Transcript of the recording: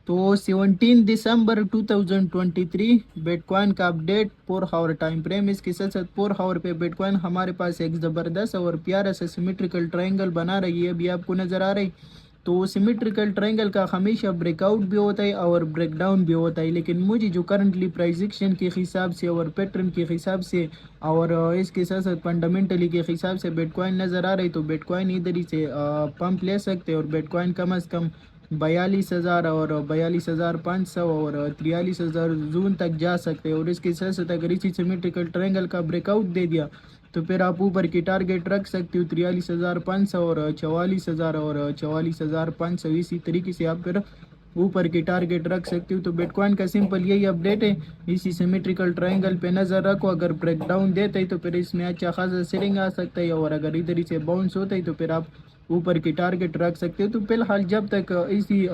تو 17 دسمبر 2023 bat coin کا update 4 آور time frame, اس کے ساتھ ساتھ 4 آور پہ بیٹ کوائن ہمارے پاس ایک زبردست اور پیارا سا سیمیٹریکل ٹرائنگل بنا رہی ہے، ابھی آپ کو نظر آ رہی۔ تو سیمیٹریکل ٹرائنگل کا ہمیشہ بریک آؤٹ بھی ہوتا ہے اور بریک ڈاؤن بھی ہوتا ہے، لیکن مجھے جو کرنٹلی پرائز ایکشن کے حساب سے اور پیٹرن کے حساب سے اور اس کے ساتھ ساتھ فنڈامنٹلی کے حساب سے بیٹ کوائن نظر آ رہی، تو بیٹ کوائن ادھر ہی سے پمپ لے سکتے اور بیٹ کوائن کم از کم 42,000 اور 42,500 اور 43,000 زون تک جا سکتے، اور اس کے ساتھ ساتھ اگر اسی سیمیٹریکل ٹرائنگل کا بریک آؤٹ دے دیا تو پھر آپ اوپر کی ٹارگیٹ رکھ سکتے ہو 43,500 اور 44,000 اور 44,500، اسی طریقے سے آپ پھر اوپر کی ٹارگیٹ رکھ سکتے ہو۔ تو بیٹ کوائن کا سمپل یہی اپڈیٹ ہے، اسی سیمیٹریکل ٹرائنگل پہ نظر رکھو، اگر بریک ڈاؤن دیتا ہے تو پھر اس میں اچھا خاصا سیلنگ آ سکتا ہے، اور اگر ادھر ہی سے باؤنس ہوتا ہے تو پھر آپ اوپر کی ٹارگیٹ رکھ سکتے ہو۔ تو فی الحال جب تک اسی